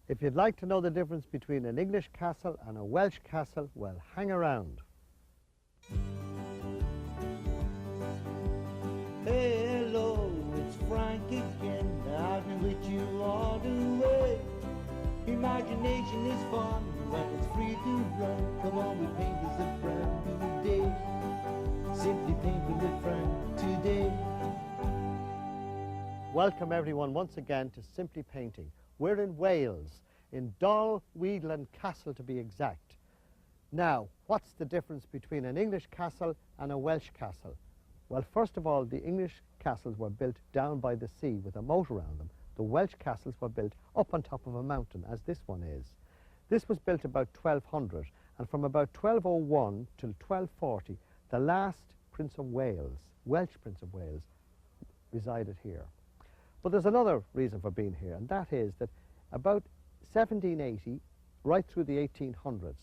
If you'd like to know the difference between an English castle and a Welsh castle, well, hang around. Hello, it's Frank again. I've been with you all the way. Imagination is fun when it's free to run. Come on, we paint this a brand new day. Simply paint with Frank today. Welcome everyone once again to Simply Painting. We're in Wales, in Dol Weedland Castle to be exact. Now, what's the difference between an English castle and a Welsh castle? Well, first of all, the English castles were built down by the sea with a moat around them. The Welsh castles were built up on top of a mountain, as this one is. This was built about 1200, and from about 1201 till 1240, the last Prince of Wales, Welsh Prince of Wales, resided here. But there's another reason for being here, and that is that about 1780, right through the 1800s,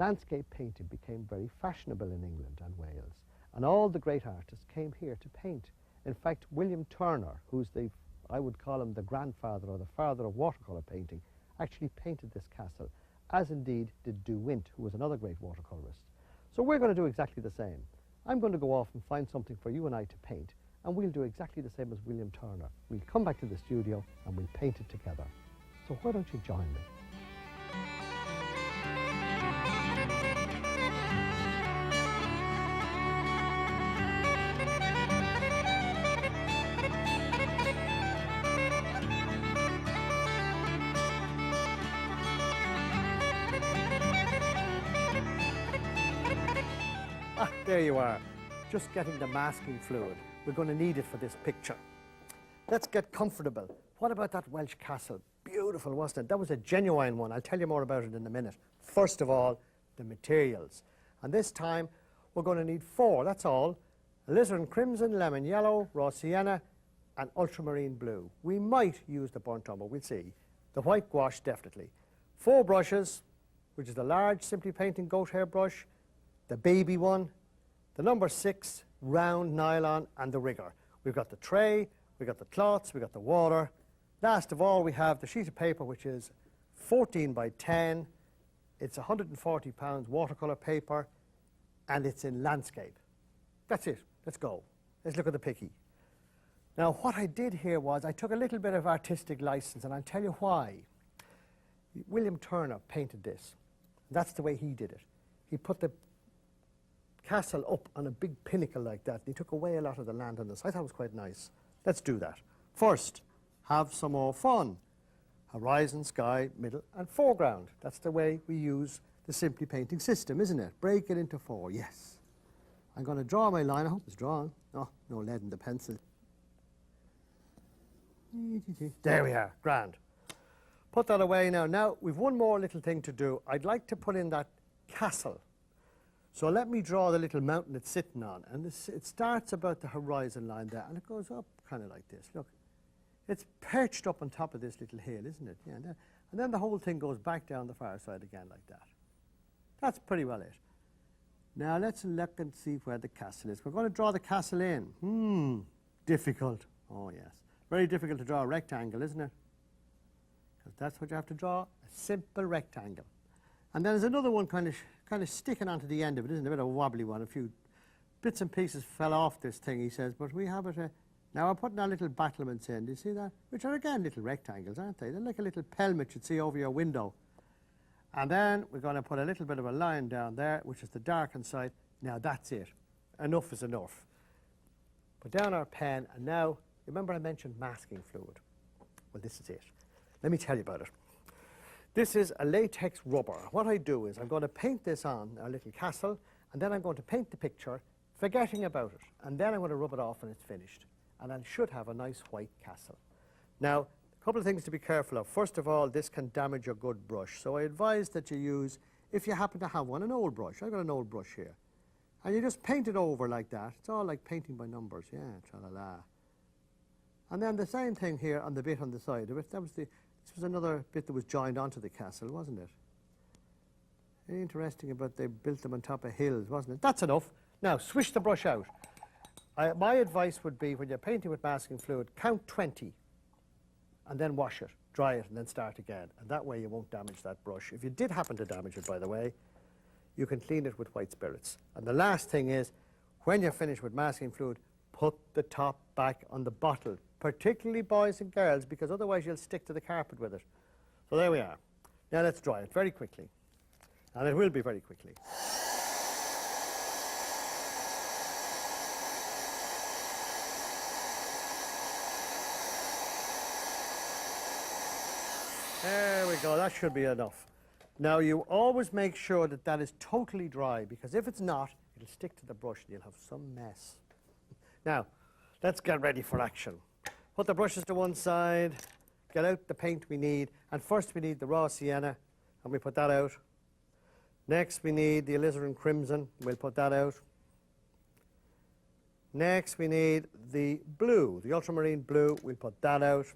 landscape painting became very fashionable in England and Wales, and all the great artists came here to paint. In fact, William Turner, who's I would call him the grandfather or the father of watercolour painting, actually painted this castle, as indeed did De Wint, who was another great watercolourist. So we're going to do exactly the same. I'm going to go off and find something for you and I to paint, and we'll do exactly the same as William Turner. We'll come back to the studio and we'll paint it together. So why don't you join me? Ah, there you are. Just getting the masking fluid. We're going to need it for this picture. Let's get comfortable. What about that Welsh castle? Beautiful, wasn't it? That was a genuine one. I'll tell you more about it in a minute. First of all, the materials. And this time, we're going to need 4, that's all. Alizarin crimson, lemon yellow, raw sienna, and ultramarine blue. We might use the burnt umber, we'll see. The white gouache, definitely. 4 brushes, which is the large Simply Painting goat hair brush, the baby one, the number 6, round nylon, and the rigger. We've got the tray, we've got the cloths, we've got the water. Last of all, we have the sheet of paper, which is 14 by 10. It's 140 pounds watercolour paper, and it's in landscape. That's it. Let's go. Let's look at the picky. Now, what I did here was I took a little bit of artistic license, and I'll tell you why. William Turner painted this. That's the way he did it. He put the castle up on a big pinnacle like that, and he took away a lot of the land on this. I thought it was quite nice. Let's do that. First, have some more fun. Horizon, sky, middle, and foreground. That's the way we use the Simply Painting system, isn't it? Break it into 4, yes. I'm going to draw my line. I hope it's drawn. Oh, no lead in the pencil. There we are, grand. Put that away now. Now, we've one more little thing to do. I'd like to put in that castle. So let me draw the little mountain it's sitting on. And it starts about the horizon line there, and it goes up kind of like this. Look, it's perched up on top of this little hill, isn't it? Yeah, and then the whole thing goes back down the far side again like that. That's pretty well it. Now let's look and see where the castle is. We're going to draw the castle in. Difficult. Oh, yes. Very difficult to draw a rectangle, isn't it? Because that's what you have to draw, a simple rectangle. And then there's another one kind of sticking onto the end of it, isn't it? A bit of a wobbly one. A few bits and pieces fell off this thing, he says, but we have it. Now we're putting our little battlements in. Do you see that? Which are, again, little rectangles, aren't they? They're like a little pelmet you'd see over your window. And then we're going to put a little bit of a line down there, which is the darkened side. Now that's it. Enough is enough. Put down our pen, and now, remember I mentioned masking fluid? Well, this is it. Let me tell you about it. This is a latex rubber. What I do is I'm going to paint this on our little castle, and then I'm going to paint the picture, forgetting about it. And then I'm going to rub it off and it's finished. And I should have a nice white castle. Now, a couple of things to be careful of. First of all, this can damage a good brush. So I advise that you use, if you happen to have one, an old brush. I've got an old brush here. And you just paint it over like that. It's all like painting by numbers. Yeah, tra-la-la. And then the same thing here on the bit on the side of it. This was another bit that was joined onto the castle, wasn't it? Very interesting about they built them on top of hills, wasn't it? That's enough. Now, swish the brush out. My advice would be, when you're painting with masking fluid, count 20 and then wash it. dry it, and then start again. And that way you won't damage that brush. If you did happen to damage it, by the way, you can clean it with white spirits. And the last thing is, when you're finished with masking fluid, put the top back on the bottle, particularly boys and girls, because otherwise you'll stick to the carpet with it. So there we are. Now let's dry it very quickly. And it will be very quickly. There we go, that should be enough. Now you always make sure that that is totally dry, because if it's not, it'll stick to the brush and you'll have some mess. Now, let's get ready for action. Put the brushes to one side, get out the paint we need, and first we need the raw sienna, and we put that out. Next we need the alizarin crimson, we'll put that out. Next we need the blue, the ultramarine blue, we'll put that out.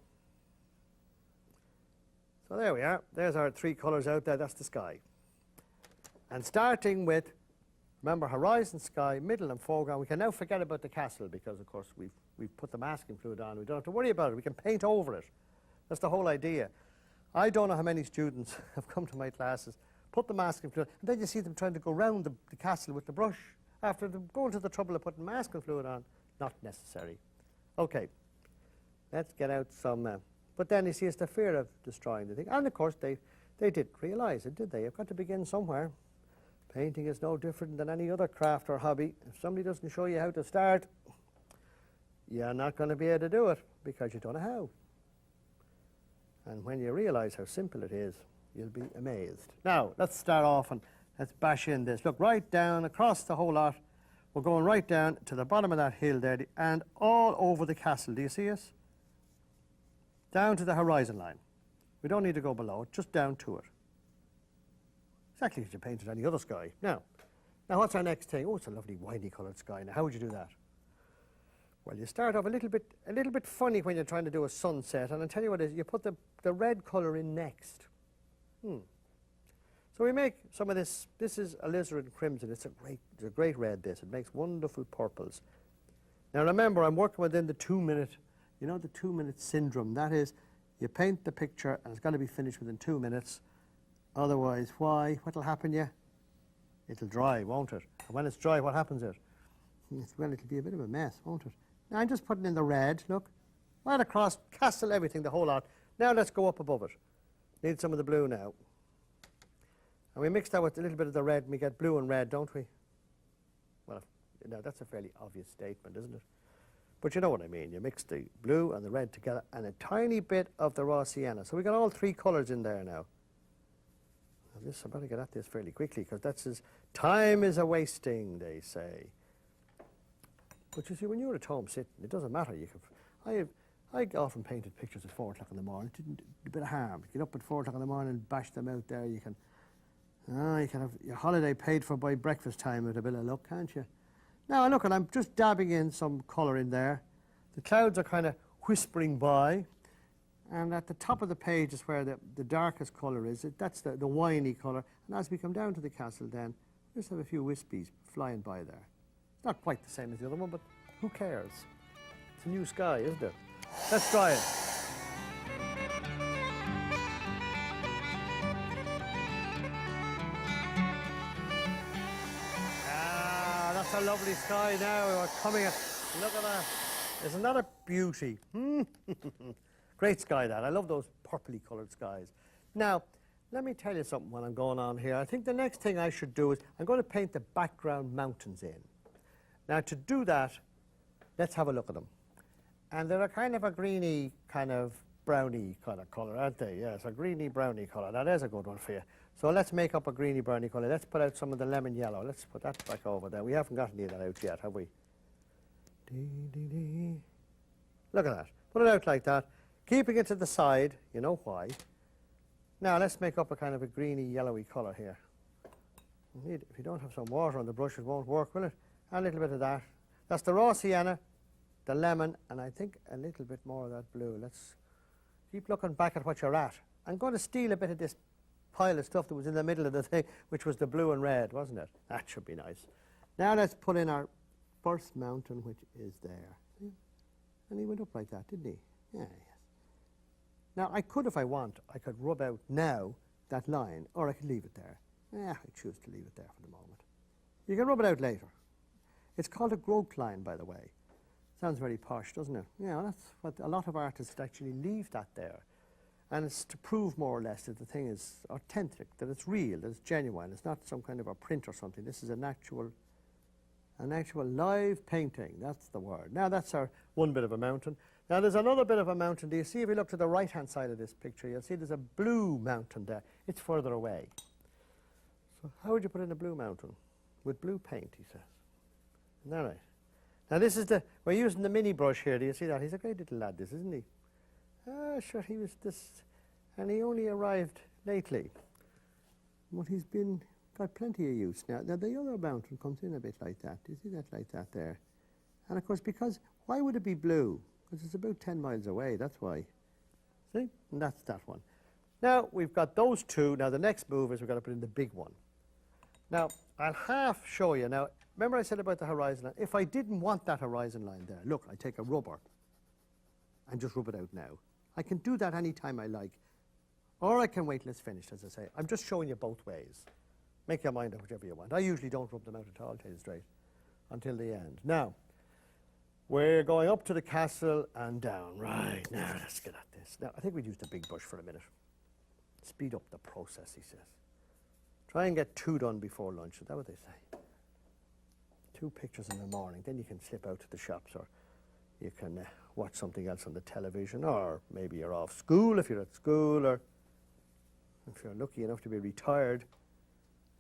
So there we are, there's our three colours out there, that's the sky. And starting with, remember, horizon, sky, middle and foreground, we can now forget about the castle because, of course, we've put the masking fluid on. We don't have to worry about it. We can paint over it. That's the whole idea. I don't know how many students have come to my classes, put the masking fluid, and then you see them trying to go round the castle with the brush after going to the trouble of putting masking fluid on. Not necessary. Okay, let's get out some... but then you see it's the fear of destroying the thing. And, of course, they didn't realise it, did they? You've got to begin somewhere. Painting is no different than any other craft or hobby. If somebody doesn't show you how to start, you're not going to be able to do it because you don't know how. And when you realise how simple it is, you'll be amazed. Now, let's start off and let's bash in this. Look, right down across the whole lot. We're going right down to the bottom of that hill there and all over the castle. Do you see us? Down to the horizon line. We don't need to go below it, just down to it. Exactly as you painted any other sky. Now what's our next thing? Oh, it's a lovely winey coloured sky. Now, how would you do that? Well, you start off a little bit funny when you're trying to do a sunset, and I'll tell you what it is, you put the red colour in next. So we make some of this. This is alizarin crimson. It's a great red, this. It makes wonderful purples. Now, remember, I'm working within the 2-minute, you know, the 2-minute syndrome. That is, you paint the picture, and it's got to be finished within 2 minutes. Otherwise, why? What'll happen to you? It'll dry, won't it? And when it's dry, what happens to it? Well, it'll be a bit of a mess, won't it? Now, I'm just putting in the red, look. Right across, castle everything, the whole lot. Now let's go up above it. Need some of the blue now. And we mix that with a little bit of the red, and we get blue and red, don't we? Well, you know, that's a fairly obvious statement, isn't it? But you know what I mean. You mix the blue and the red together, and a tiny bit of the raw sienna. So we got all three colours in there now. I better get at this fairly quickly because that's time is a wasting, they say. But you see, when you're at home sitting, it doesn't matter. I often painted pictures at 4 o'clock in the morning. It didn't do a bit of harm. Get up at 4 o'clock in the morning and bash them out there. You can have your holiday paid for by breakfast time with a bit of luck, can't you? Now look, and I'm just dabbing in some colour in there. The clouds are kind of whispering by. And at the top of the page is where the darkest colour is. That's the winey colour. And as we come down to the castle then, we just have a few wispies flying by there. It's not quite the same as the other one, but who cares? It's a new sky, isn't it? Let's try it. Ah, that's a lovely sky now. We're coming at, look at that. Isn't that a beauty? Great sky, that. I love those purpley coloured skies. Now, let me tell you something when I'm going on here. I think the next thing I should do is I'm going to paint the background mountains in. Now, to do that, let's have a look at them. And they're a kind of a greeny, kind of browny kind of colour, aren't they? Yes, a greeny, browny colour. Now, there's a good one for you. So let's make up a greeny, browny colour. Let's put out some of the lemon yellow. Let's put that back over there. We haven't got any of that out yet, have we? Look at that. Put it out like that. Keeping it to the side, you know why. Now let's make up a kind of a greeny, yellowy colour here. If you don't have some water on the brush, it won't work, will it? A little bit of that. That's the raw sienna, the lemon, and I think a little bit more of that blue. Let's keep looking back at what you're at. I'm going to steal a bit of this pile of stuff that was in the middle of the thing, which was the blue and red, wasn't it? That should be nice. Now let's put in our first mountain, which is there. And he went up like that, didn't he? Yeah, yes. Now, I could, if I want, I could rub out now that line, or I could leave it there. I choose to leave it there for the moment. You can rub it out later. It's called a grope line, by the way. Sounds very posh, doesn't it? Yeah, that's what a lot of artists actually leave that there. And it's to prove more or less that the thing is authentic, that it's real, that it's genuine. It's not some kind of a print or something. This is an actual live painting. That's the word. Now, that's our one bit of a mountain. Now, there's another bit of a mountain. Do you see, if you look to the right-hand side of this picture, you'll see there's a blue mountain there. It's further away. So how would you put in a blue mountain? With blue paint, he says. Isn't that right? Now, this is we're using the mini brush here. Do you see that? He's a great little lad, this, isn't he? Ah, sure, he was this, and he only arrived lately. But he's got plenty of use now. Now, the other mountain comes in a bit like that. Do you see that like that there? And, of course, why would it be blue? Because it's about 10 miles away, that's why. See? And that's that one. Now, we've got those two. Now, the next move is we've got to put in the big one. Now, I'll half show you. Now, remember I said about the horizon line? If I didn't want that horizon line there, look, I take a rubber and just rub it out now. I can do that any time I like. Or I can wait till it's finished, as I say. I'm just showing you both ways. Make your mind up whichever you want. I usually don't rub them out at all, I'll tell you straight, until the end. Now, we're going up to the castle and down. Right, now let's get at this. Now, I think we'd use the big brush for a minute. Speed up the process, he says. Try and get 2 done before lunch. Is that what they say? 2 pictures in the morning. Then you can slip out to the shops, or you can watch something else on the television, or maybe you're off school if you're at school, or if you're lucky enough to be retired.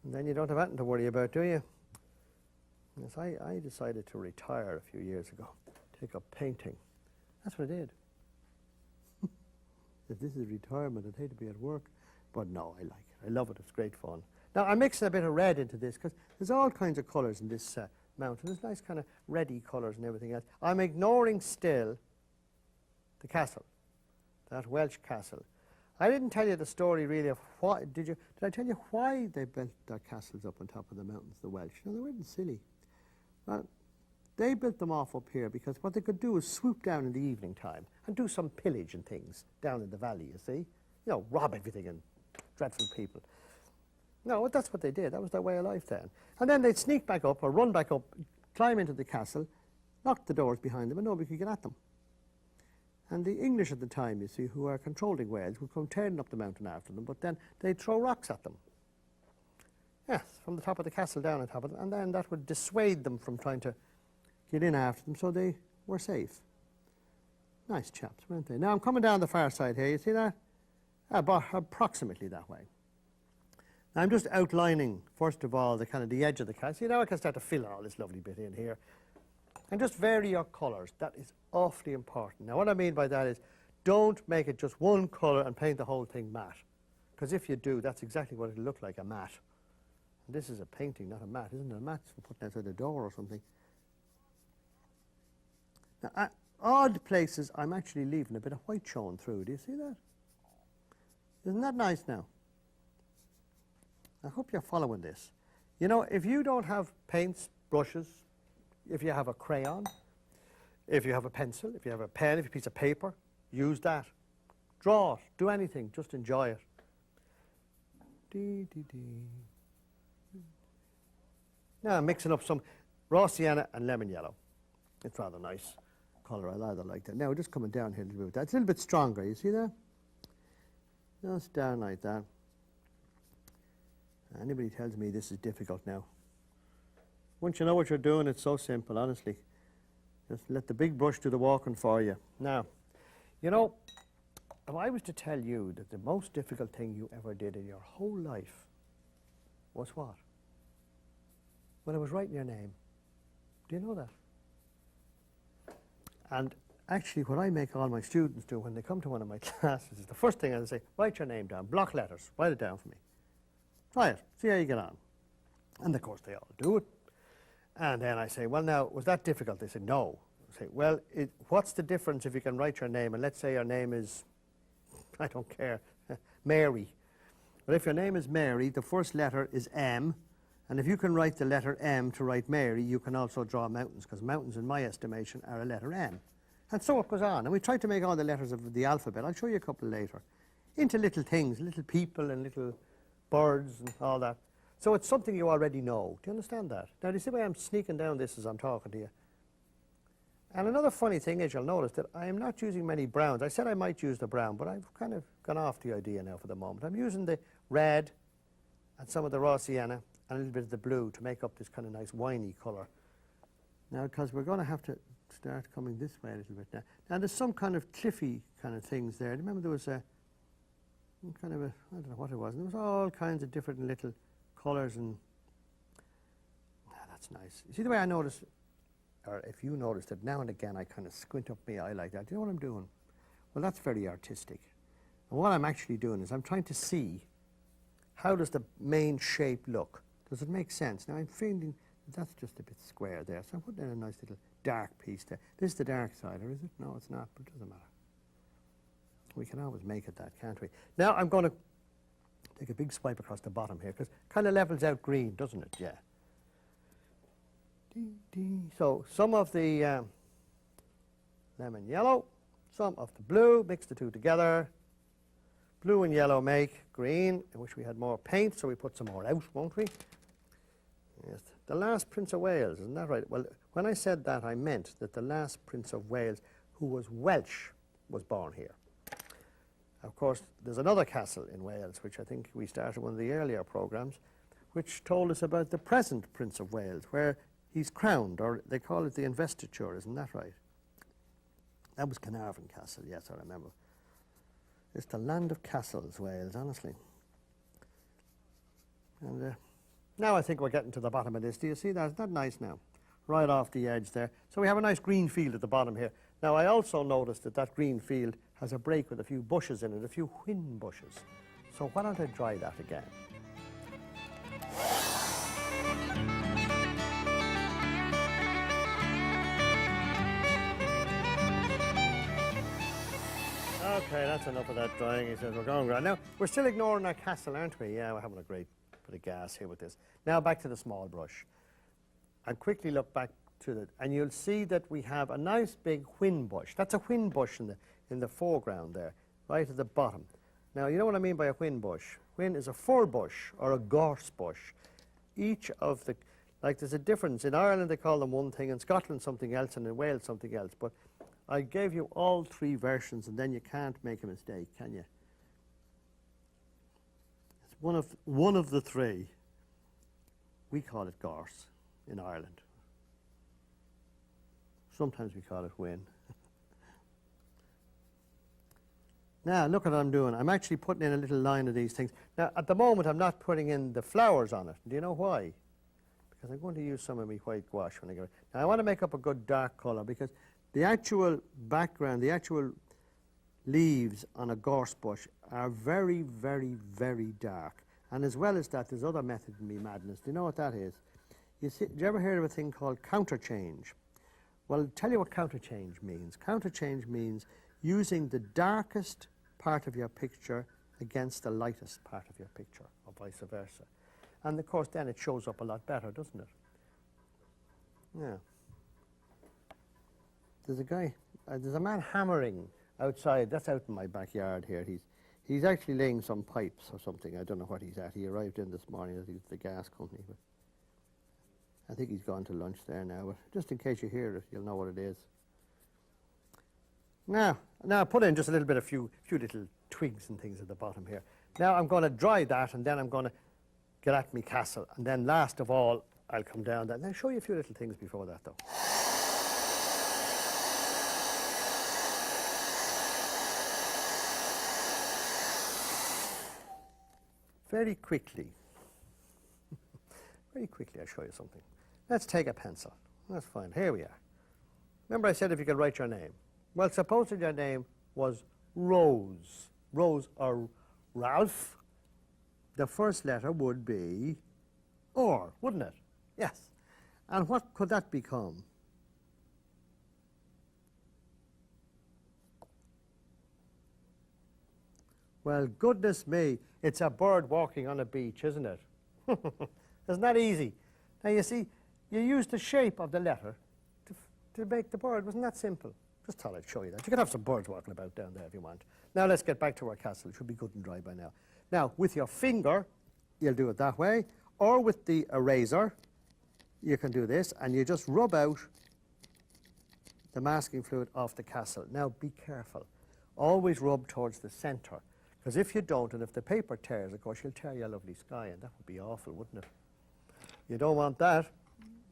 And then you don't have anything to worry about, do you? Yes, I decided to retire a few years ago, take up painting. That's what I did. If this is retirement, I'd hate to be at work. But no, I like it. I love it. It's great fun. Now, I'm mixing a bit of red into this because there's all kinds of colours in this mountain. There's nice kind of reddy colours and everything else. I'm ignoring still the castle, that Welsh castle. I didn't tell you the story really of why. Did I tell you why they built their castles up on top of the mountains, the Welsh? No, they weren't silly. Well, they built them off up here because what they could do was swoop down in the evening time and do some pillage and things down in the valley, you see. You know, rob everything and dreadful people. No, that's what they did. That was their way of life then. And then they'd sneak back up or run back up, climb into the castle, lock the doors behind them, and nobody could get at them. And the English at the time, you see, who were controlling Wales, would come tearing up the mountain after them, but then they'd throw rocks at them. Yes, from the top of the castle down on top of them, and then that would dissuade them from trying to get in after them, so they were safe. Nice chaps, weren't they? Now I'm coming down the far side here, you see that? About approximately that way. Now I'm just outlining, first of all, the edge of the castle. See, now I can start to fill all this lovely bit in here. And just vary your colours. That is awfully important. Now what I mean by that is, don't make it just one colour and paint the whole thing matte. Because if you do, that's exactly what it'll look like, a matte. And this is a painting, not a matte, isn't it? A matte's for putting outside the door or something. Now, at odd places, I'm actually leaving a bit of white showing through. Do you see that? Isn't that nice now? I hope you're following this. You know, if you don't have paints, brushes, if you have a crayon, if you have a pencil, if you have a pen, if you have a piece of paper, use that. Draw it, do anything, just enjoy it. Now I'm mixing up some raw sienna and lemon yellow. It's rather nice colour, I rather like that. Now we're just coming down here a little bit with that. It's a little bit stronger, you see that? Just down like that. Anybody tells me this is difficult now. Once you know what you're doing, it's so simple, honestly. Just let the big brush do the walking for you. Now, you know, if I was to tell you that the most difficult thing you ever did in your whole life was what? Well, it was writing your name. Do you know that? And actually, what I make all my students do when they come to one of my classes is the first thing I say, write your name down, block letters, write it down for me. Try it, see how you get on. And of course they all do it. And then I say, well now, was that difficult? They say, no. I say, well, what's the difference if you can write your name, and let's say your name is, I don't care, Mary. But if your name is Mary, the first letter is M, and if you can write the letter M to write Mary, you can also draw mountains, because mountains, in my estimation, are a letter M. And so it goes on. And we tried to make all the letters of the alphabet. I'll show you a couple later. Into little things, little people and little birds and all that. So it's something you already know. Do you understand that? Now, do you see why I'm sneaking down this as I'm talking to you? And another funny thing is you'll notice that I am not using many browns. I said I might use the brown, but I've kind of gone off the idea now for the moment. I'm using the red and some of the raw sienna and a little bit of the blue to make up this kind of nice winey colour. Now, because we're going to have to start coming this way a little bit now. Now, there's some kind of cliffy kind of things there. Remember there was a kind of a, I don't know what it was. And there was all kinds of different little colours and, that's nice. You see the way I notice, or if you notice that now and again I kind of squint up my eye like that. Do you know what I'm doing? Well, that's very artistic. And what I'm actually doing is I'm trying to see how does the main shape look. Does it make sense? Now I'm feeling that's just a bit square there, so I'm putting in a nice little dark piece there. This is the dark side, or is it? No, it's not, but it doesn't matter. We can always make it that, can't we? Now I'm going to take a big swipe across the bottom here, because it kind of levels out green, doesn't it? Yeah. So some of the lemon yellow, some of the blue, mix the two together. Blue and yellow make green. I wish we had more paint, so we put some more out, won't we? Yes. The last Prince of Wales, isn't that right? Well, when I said that, I meant that the last Prince of Wales, who was Welsh, was born here. Of course, there's another castle in Wales, which I think we started one of the earlier programmes, which told us about the present Prince of Wales, where he's crowned, or they call it the investiture, isn't that right? That was Carnarvon Castle, yes, I remember. It's the land of castles, Wales, honestly. And now I think we're getting to the bottom of this. Do you see that? Isn't that nice now? Right off the edge there. So we have a nice green field at the bottom here. Now I also noticed that that green field has a break with a few bushes in it, a few whin bushes. So why don't I dry that again? Okay, that's enough of that drying. He says we're going around. Now, we're still ignoring our castle, aren't we? Yeah, we're having a great bit of gas here with this. Now back to the small brush. And quickly look back to it, and you'll see that we have a nice big whin bush. That's a whin bush in the foreground there, right at the bottom. Now, you know what I mean by a whin bush? Whin is a fir bush or a gorse bush. Each of the, like there's a difference. In Ireland they call them one thing, in Scotland something else, and in Wales something else. But I gave you all three versions, and then you can't make a mistake, can you? It's one of the three. We call it gorse in Ireland. Sometimes we call it whin. Now, look at what I'm doing. I'm actually putting in a little line of these things. Now, at the moment, I'm not putting in the flowers on it. Do you know why? Because I'm going to use some of my white gouache when I get it. Now, I want to make up a good dark colour, because the actual background, the actual leaves on a gorse bush are very, very, very dark. And as well as that, there's other method in me madness. Do you know what that is? Do you ever hear of a thing called counterchange? Well, I'll tell you what counterchange means. Counterchange means using the darkest part of your picture against the lightest part of your picture, or vice versa. And of course, then it shows up a lot better, doesn't it? Yeah. There's a guy, there's a man hammering outside. That's out in my backyard here. He's actually laying some pipes or something. I don't know what he's at. He arrived in this morning. I think it's the gas company. But I think he's gone to lunch there now. But just in case you hear it, you'll know what it is. Now I put in just a little bit of few little twigs and things at the bottom here. Now I'm going to dry that, and then I'm going to get at me castle. And then last of all, I'll come down there. And I'll show you a few little things before that, though. Very quickly, I'll show you something. Let's take a pencil. That's fine. Here we are. Remember I said if you could write your name. Well, suppose that your name was Rose. Rose or Ralph. The first letter would be R, wouldn't it? Yes. And what could that become? Well, goodness me, it's a bird walking on a beach, isn't it? Isn't that easy? Now, you see, you use the shape of the letter to make the bird. Wasn't that simple? Just thought I'd show you that. You can have some birds walking about down there if you want. Now let's get back to our castle. It should be good and dry by now. Now, with your finger, you'll do it that way, or with the eraser, you can do this, and you just rub out the masking fluid off the castle. Now, be careful. Always rub towards the centre, because if you don't, and if the paper tears, of course, you'll tear your lovely sky, and that would be awful, wouldn't it? You don't want that.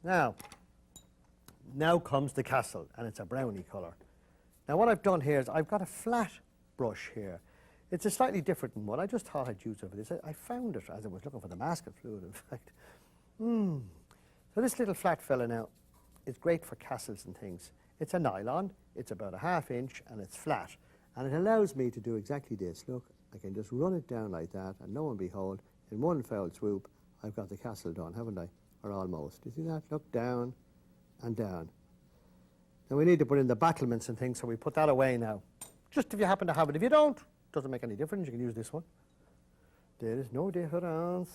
Now comes the castle, and it's a brownie colour. Now, what I've done here is I've got a flat brush here. It's a slightly different one. I just thought I'd use it for this. I found it as I was looking for the masking fluid, in fact. So this little flat fella now is great for castles and things. It's a nylon, it's about a ½ inch, and it's flat. And it allows me to do exactly this. Look, I can just run it down like that, and lo and behold, in one foul swoop, I've got the castle done, haven't I? Or almost. You see that? Look, down and down. Now we need to put in the battlements and things, so we put that away now. Just if you happen to have it. If you don't, doesn't make any difference. You can use this one. There is no difference.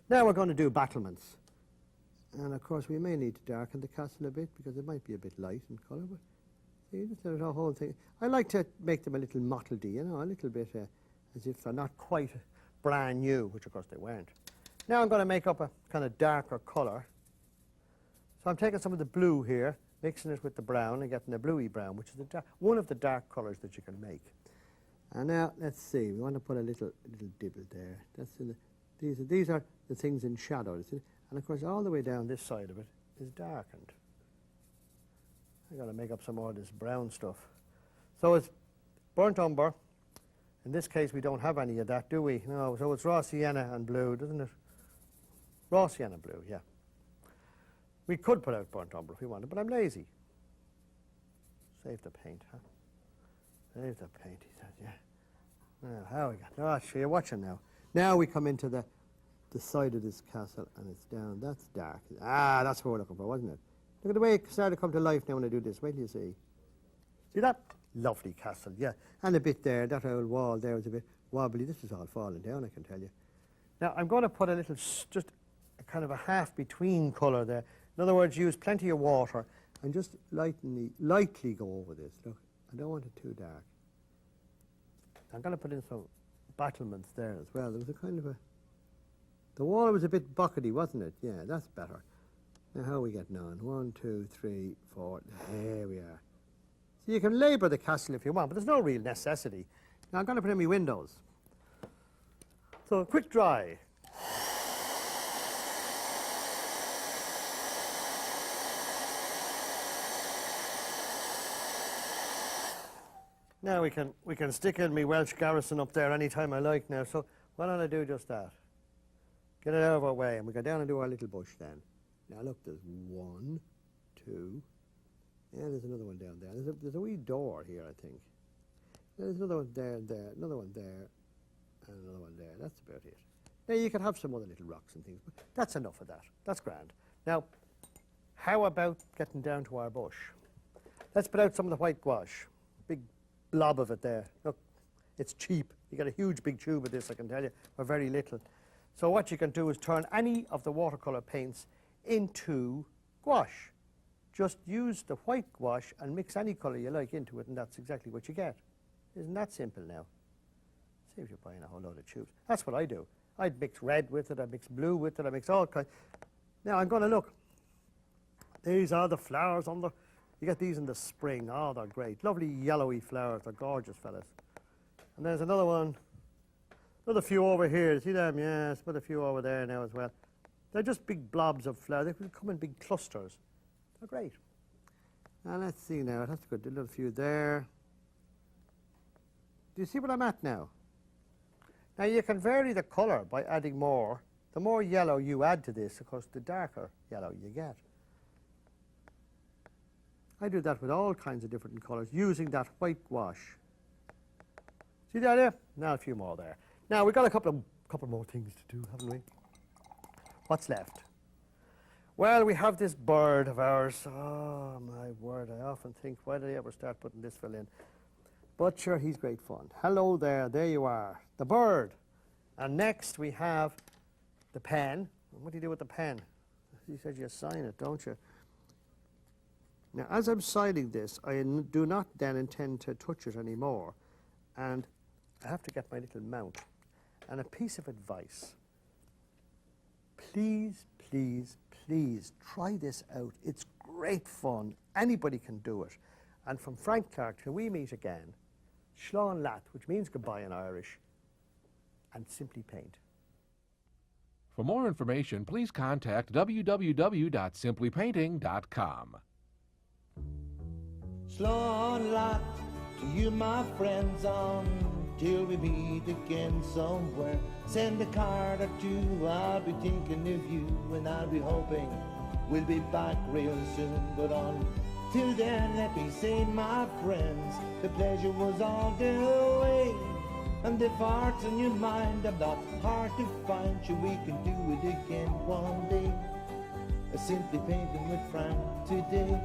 Now we're going to do battlements. And of course we may need to darken the castle a bit because it might be a bit light in colour, but see, this is the whole thing. I like to make them a little mottledy, you know, a little bit as if they're not quite brand new, which of course they weren't. Now I'm going to make up a kind of darker colour. So I'm taking some of the blue here, mixing it with the brown and getting a bluey brown, which is one of the dark colours that you can make. And now let's see, we want to put a little dibble there. That's in the, these are the things in shadow. And of course, all the way down this side of it is darkened. I've got to make up some more of this brown stuff. So it's burnt umber. In this case, we don't have any of that, do we? No, so it's raw sienna and blue, doesn't it? Raw sienna blue, yeah. We could put out burnt umber if we wanted, but I'm lazy. Save the paint, huh? Save the paint, he says, yeah. Now, how we got? Oh, sure, you're watching now. Now we come into the side of this castle, and it's down. That's dark. Ah, that's what we're looking for, wasn't it? Look at the way it started to come to life now when I do this. Wait till you see. See that? Lovely castle, yeah. And a bit there, that old wall there was a bit wobbly. This is all falling down, I can tell you. Now, I'm going to put a little, just a kind of a half between colour there. In other words, use plenty of water and just lightly go over this. Look, I don't want it too dark. I'm going to put in some battlements there as well. There was a kind of a... The wall was a bit buckety, wasn't it? Yeah, that's better. Now, how are we getting on? 1, 2, 3, 4. There we are. So you can labour the castle if you want, but there's no real necessity. Now, I'm going to put in my windows. So, quick dry. Now we can stick in my Welsh garrison up there any time I like now. So why don't I do just that? Get it out of our way, and we go down and do our little bush then. Now look, there's 1, 2. Yeah, there's another one down there. There's a wee door here, I think. There's another one there, another one there, and another one there. That's about it. Now you can have some other little rocks and things, but that's enough of that. That's grand. Now, how about getting down to our bush? Let's put out some of the white gouache. Big blob of it there. Look, it's cheap. You get a huge big tube of this, I can tell you, for very little. So what you can do is turn any of the watercolour paints into gouache. Just use the white gouache and mix any colour you like into it, and that's exactly what you get. Isn't that simple now? See if you're buying a whole load of tubes. That's what I do. I'd mix red with it, I'd mix blue with it, I'd mix all kinds. Now I'm going to look. These are the flowers on the... You get these in the spring. Oh, they're great. Lovely yellowy flowers. They're gorgeous, fellas. And there's another one. Another few over here. See them? Yes, put a few over there now as well. They're just big blobs of flowers. They can come in big clusters. They're great. Now, let's see now. It has to go a little few there. Do you see what I'm at now? Now, you can vary the colour by adding more. The more yellow you add to this, of course, the darker yellow you get. I do that with all kinds of different colours, using that white gouache. See the idea? Now a few more there. Now we've got a couple more things to do, haven't we? What's left? Well, we have this bird of ours. Oh my word, I often think, why did I ever start putting this fill in? But sure, he's great fun. Hello there you are, the bird. And next we have the pen. What do you do with the pen? You said you assign it, don't you? Now, as I'm siling this, do not then intend to touch it anymore. And I have to get my little mount. And a piece of advice. Please, please, please try this out. It's great fun. Anybody can do it. And from Frank Clark, till we meet again, Slán Leat, which means goodbye in Irish, and simply paint. For more information, please contact www.simplypainting.com. Slán Leat, to you my friends, until we meet again somewhere. Send a card or two, I'll be thinking of you, and I'll be hoping we'll be back real soon. But until then, let me say, my friends, the pleasure was all the way. And if heart's in your mind, I'm not hard to find, sure we can do it again one day. Simply painting with Frank today.